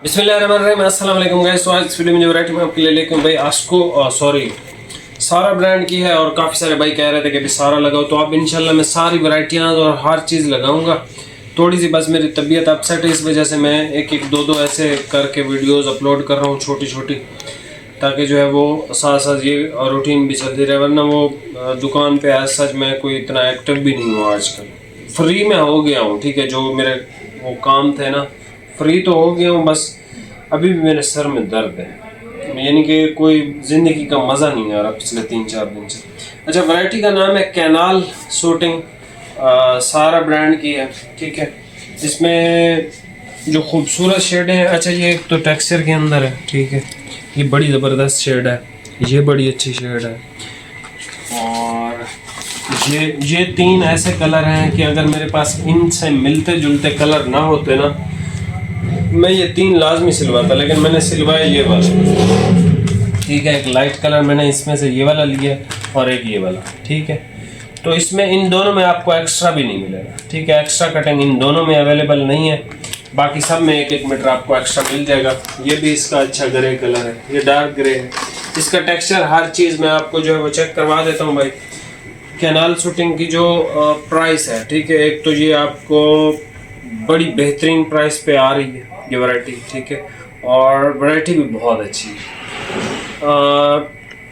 बिस्मिल्लाहिर्रहमानिर्रहीम, अस्सलाम वालेकुम गाइस। तो आज इस वीडियो में जो वैरायटी मैं आपके लिए लेके भाई आस्को सारा ब्रांड की है। और काफ़ी सारे भाई कह रहे थे कि भी सारा लगाओ, तो अब इंशाल्लाह मैं सारी वैरायटियाँ और हर चीज़ लगाऊंगा। थोड़ी सी बस मेरी तबीयत अपसेट है, इस वजह से मैं एक दो ऐसे करके वीडियोस अपलोड कर रहा हूँ छोटी छोटी, ताकि जो है वो साथ साथ ये रूटीन भी चलती रहे। वरना वो दुकान पे आज सच मैं कोई इतना एक्टिव भी नहीं हुआ आजकल। फ्री में हो गया हूँ, ठीक है, जो मेरे वो काम थे ना, फ्री तो हो गया हूँ, बस अभी भी मेरे सर में दर्द है, यानी कि कोई ज़िंदगी का मज़ा नहीं आ रहा पिछले 3-4 दिन से। अच्छा, वैरायटी का नाम है कैनाल शूटिंग, सारा ब्रांड की है, ठीक है। इसमें जो खूबसूरत शेड है, अच्छा ये एक तो टेक्सचर के अंदर है, ठीक है, ये बड़ी ज़बरदस्त शेड है, ये बड़ी अच्छी शेड है। और ये 3 ऐसे कलर हैं कि अगर मेरे पास इनसे मिलते जुलते कलर ना होते ना, मैं ये 3 लाजमी सिलवाता, लेकिन मैंने सिलवाया ये वाला, ठीक है। एक लाइट कलर मैंने इसमें से ये वाला लिया और एक ये वाला, ठीक है। तो इसमें इन दोनों में आपको एक्स्ट्रा भी नहीं मिलेगा, ठीक है। एक्स्ट्रा कटिंग इन दोनों में अवेलेबल नहीं है, बाकी सब में 1-1 मीटर आपको एक्स्ट्रा मिल जाएगा। ये भी इसका अच्छा ग्रे कलर है, ये डार्क ग्रे है। इसका टेक्सचर हर चीज़ मैं आपको जो है वो चेक करवा देता हूँ भाई। कैनाल शूटिंग की जो प्राइस है, ठीक है, एक तो ये आपको बड़ी बेहतरीन प्राइस पे आ रही है ये वैरायटी, ठीक है। और वैरायटी भी बहुत अच्छी है।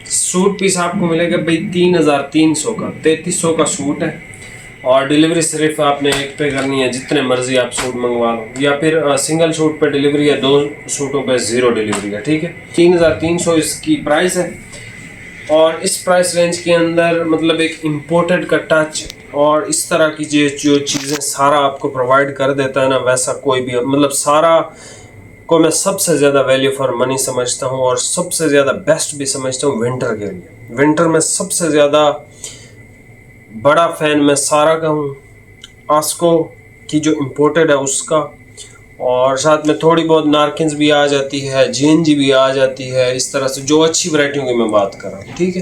सूट पीस आपको मिलेगा भाई 3300 का, 3300 का सूट है। और डिलीवरी सिर्फ आपने एक पे करनी है, जितने मर्जी आप सूट मंगवा लो, या फिर सिंगल सूट पे डिलीवरी है, 2 सूटों पे 0 डिलीवरी है, ठीक है। 3300 इसकी प्राइस है। और इस प्राइस रेंज के अंदर मतलब एक इम्पोर्टेड का टच और इस तरह की जो चीज़ें सारा आपको प्रोवाइड कर देता है ना, वैसा कोई भी, मतलब सारा को मैं सबसे ज़्यादा वैल्यू फॉर मनी समझता हूँ और सबसे ज़्यादा बेस्ट भी समझता हूँ विंटर के लिए। विंटर में सबसे ज़्यादा बड़ा फ़ैन मैं सारा का हूँ, आस्को की जो इम्पोर्टेड है उसका, और साथ में थोड़ी बहुत नारकिन्स भी आ जाती है, जीएनजी भी आ जाती है, इस तरह से जो अच्छी वैरायटियों की मैं बात कर रहा हूँ, ठीक है।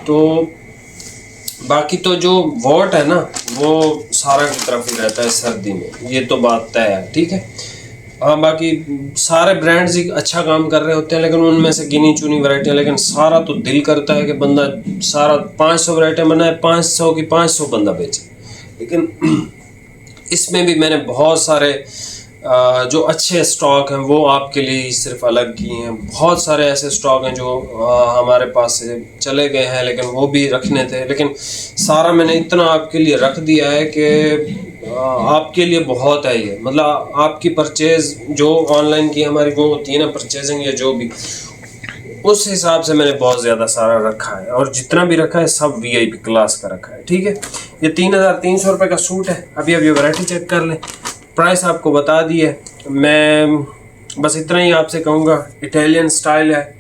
तो बाकी तो जो वॉट है ना, वो सारा की तरफ ही रहता है सर्दी में, ये तो बात तय है, ठीक है। हाँ, बाकी सारे ब्रांड्स ही अच्छा काम कर रहे होते हैं, लेकिन उनमें से गिनी चुनी वैरायटियाँ। लेकिन सारा तो दिल करता है कि बंदा सारा 500 वैरायटियाँ बनाए, 500 की 500 बंदा बेचे। लेकिन इसमें भी मैंने बहुत सारे जो अच्छे स्टॉक हैं वो आपके लिए सिर्फ अलग किए हैं। बहुत सारे ऐसे स्टॉक हैं जो हमारे पास से चले गए हैं, लेकिन वो भी रखने थे, लेकिन सारा मैंने इतना आपके लिए रख दिया है कि आपके लिए बहुत है ये। मतलब आपकी परचेज़ जो ऑनलाइन की हमारी वो होती है ना, परचेजिंग या जो भी, उस हिसाब से मैंने बहुत ज़्यादा सारा रखा है, और जितना भी रखा है सब वीआईपी क्लास का रखा है, ठीक है। ये 3300 रुपये का सूट है। अभी ये वैरायटी चेक कर लें, प्राइस आपको बता दी है। मैं बस इतना ही आपसे कहूँगा, इटालियन स्टाइल है,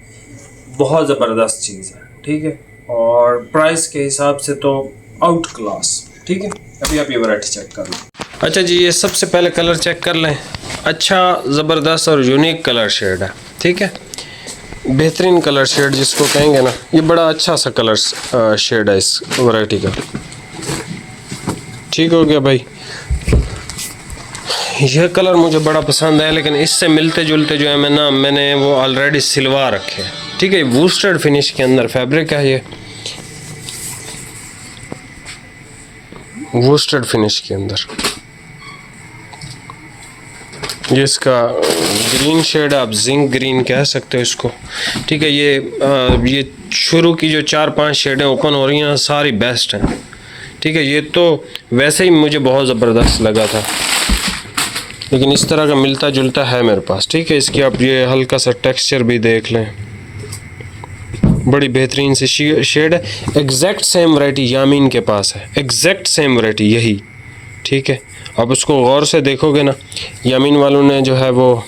बहुत ज़बरदस्त चीज़ है, ठीक है। और प्राइस के हिसाब से तो आउट क्लास, ठीक है। अभी आप ये वैरायटी चेक कर लें। अच्छा जी, ये सबसे पहले कलर चेक कर लें। अच्छा ज़बरदस्त और यूनिक कलर शेड है, ठीक है, बेहतरीन कलर शेड जिसको कहेंगे ना, ये बड़ा अच्छा सा कलर शेड है इस वैरायटी का। ठीक हो गया भाई, यह कलर मुझे बड़ा पसंद है, लेकिन इससे मिलते जुलते जो है मैंने वो ऑलरेडी सिलवा रखे हैं, ठीक है। वूस्टेड फिनिश के अंदर फैब्रिक है, ये वूस्टेड फिनिश के अंदर, ये इसका ग्रीन शेड, आप जिंक ग्रीन कह सकते हो इसको, ठीक है। ये शुरू की जो 4-5 शेडें ओपन हो रही हैं सारी बेस्ट हैं, ठीक है। ये तो वैसे ही मुझे बहुत ज़बरदस्त लगा था, लेकिन इस तरह का मिलता जुलता है मेरे पास, ठीक है। इसकी आप ये हल्का सा टेक्सचर भी देख लें, बड़ी बेहतरीन सी शेड है। एग्जैक्ट सेम वैरायटी यामीन के पास है, एग्जैक्ट सेम वैरायटी यही, ठीक है। आप उसको गौर से देखोगे ना, यामीन वालों ने जो है वो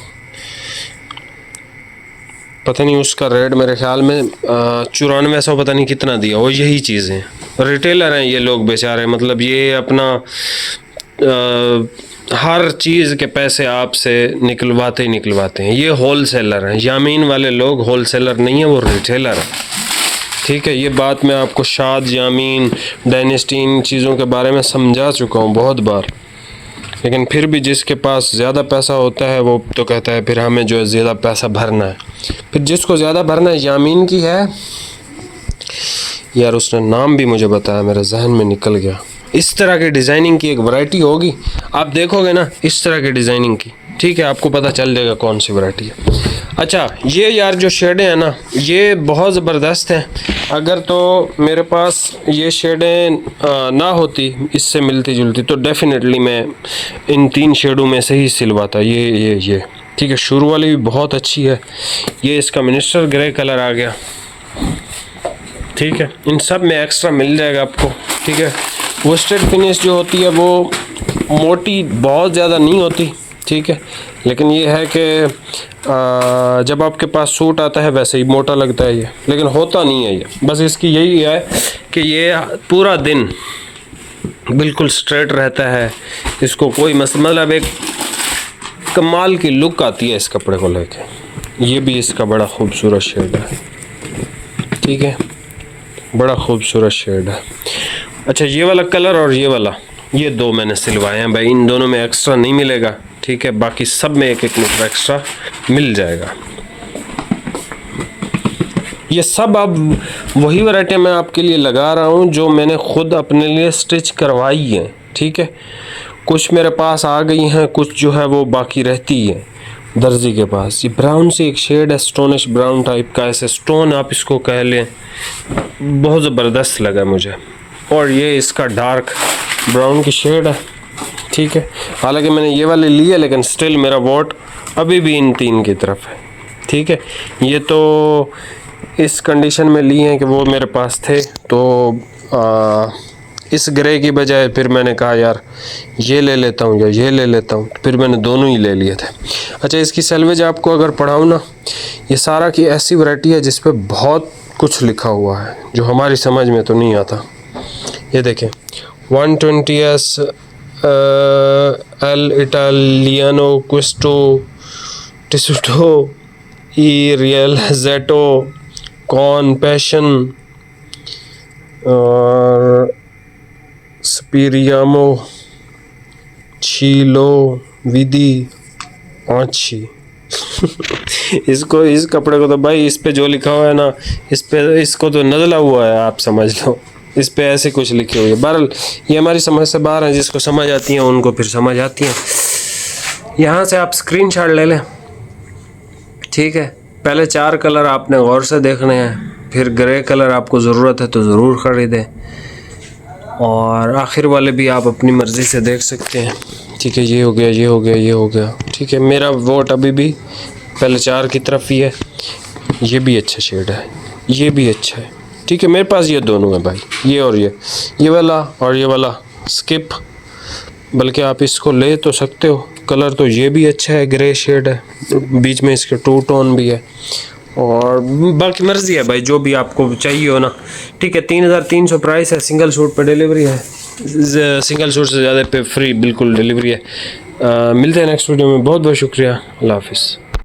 पता नहीं उसका रेट मेरे ख्याल में 9400 पता नहीं कितना दिया, वो यही चीज़ें। रिटेलर हैं ये लोग बेचारे, मतलब ये अपना हर चीज़ के पैसे आपसे निकलवाते ही निकलवाते हैं। ये होल सेलर हैं, यामीन वाले लोग होल सेलर नहीं है, वो रिटेलर है, ठीक है। ये बात मैं आपको शाद, यामीन, डायनेस्टी, इन चीज़ों के बारे में समझा चुका हूँ बहुत बार। लेकिन फिर भी जिसके पास ज़्यादा पैसा होता है वो तो कहता है फिर हमें जो है ज़्यादा पैसा भरना है। फिर जिसको ज़्यादा भरना है, यामीन की है यार, उसने नाम भी मुझे बताया, मेरे जहन में निकल गया। इस तरह की डिज़ाइनिंग की एक वैरायटी होगी, आप देखोगे ना इस तरह की डिज़ाइनिंग की, ठीक है, आपको पता चल जाएगा कौन सी वैरायटी है। अच्छा, ये यार जो शेडें हैं ना, ये बहुत ज़बरदस्त हैं। अगर तो मेरे पास ये शेडें ना होती इससे मिलती जुलती तो डेफिनेटली मैं इन 3 शेडों में से ही सिलवाता। ये ठीक है, शुरू वाली भी बहुत अच्छी है। ये इसका मिनिस्टर ग्रे कलर आ गया, ठीक है, इन सब में एक्स्ट्रा मिल जाएगा आपको, ठीक है। वेस्टेड फिनिश जो होती है वो मोटी बहुत ज़्यादा नहीं होती, ठीक है, लेकिन ये है कि जब आपके पास सूट आता है वैसे ही मोटा लगता है ये, लेकिन होता नहीं है ये। बस इसकी यही है कि ये पूरा दिन बिल्कुल स्ट्रेट रहता है, इसको कोई मतलब एक कमाल की लुक आती है इस कपड़े को लेके। ये भी इसका बड़ा खूबसूरत शेड है, ठीक है, बड़ा खूबसूरत शेड है। अच्छा, ये वाला कलर और ये वाला, ये 2 मैंने सिलवाए हैं भाई, इन दोनों में एक्स्ट्रा नहीं मिलेगा, ठीक है, बाकी सब में 1-1 मीटर एक्स्ट्रा मिल जाएगा। ये सब अब वही वैरायटी मैं आपके लिए लगा रहा हूँ जो मैंने खुद अपने लिए स्टिच करवाई है, ठीक है। कुछ मेरे पास आ गई हैं, कुछ जो है वो बाकी रहती है दर्जी के पास। ये ब्राउन सी एक शेड है, स्टोनिश ब्राउन टाइप का, ऐसे स्टोन आप इसको कह लें, बहुत ज़बरदस्त लगा मुझे। और ये इसका डार्क ब्राउन की शेड है, ठीक है। हालांकि मैंने ये वाले लिए लेकिन स्टिल मेरा वोट अभी भी इन 3 की तरफ है, ठीक है। ये तो इस कंडीशन में लिए हैं कि वो मेरे पास थे, तो इस ग्रे की बजाय फिर मैंने कहा यार ये ले लेता हूँ या ये ले लेता हूँ, फिर मैंने दोनों ही ले लिए थे। अच्छा, इसकी सेल्वेज आपको अगर पढ़ाऊँ ना, ये सारा की ऐसी वैरायटी है जिस पे बहुत कुछ लिखा हुआ है जो हमारी समझ में तो नहीं आता। ये देखें, 120S एल इटालियानो क्विस्टो टिसुटो ई रियल जेटो कॉन पैशन और स्पीरियामो छीलो विधि आँची इसको, इस कपड़े को तो भाई इस पे जो लिखा हुआ है ना, इस पे इसको तो नज़ला हुआ है, आप समझ लो, इस पे ऐसे कुछ लिखे हुए। बहरहाल ये हमारी समझ से बाहर है, जिसको समझ आती हैं उनको फिर समझ आती हैं। यहाँ से आप स्क्रीनशॉट ले लें, ठीक है। पहले 4 कलर आपने गौर से देखने हैं, फिर ग्रे कलर आपको ज़रूरत है तो ज़रूर ख़रीदें, और आखिर वाले भी आप अपनी मर्ज़ी से देख सकते हैं, ठीक है। ये हो गया, ये हो गया, ये हो गया, ठीक है। मेरा वोट अभी भी पहले 4 की तरफ ही है। ये भी अच्छा शेड है, ये भी अच्छा है, ठीक है। मेरे पास ये दोनों है भाई, ये और ये वाला और ये वाला स्किप, बल्कि आप इसको ले तो सकते हो। कलर तो ये भी अच्छा है, ग्रे शेड है, बीच में इसके 2 टोन भी है, और बाकी मर्ज़ी है भाई, जो भी आपको चाहिए हो ना, ठीक है। 3300 प्राइस है, सिंगल सूट पे डिलीवरी है, सिंगल सूट से ज़्यादा पे फ्री बिल्कुल डिलीवरी है। मिलते हैं नेक्स्ट वीडियो में, बहुत बहुत शुक्रिया, अल्लाह हाफिज़।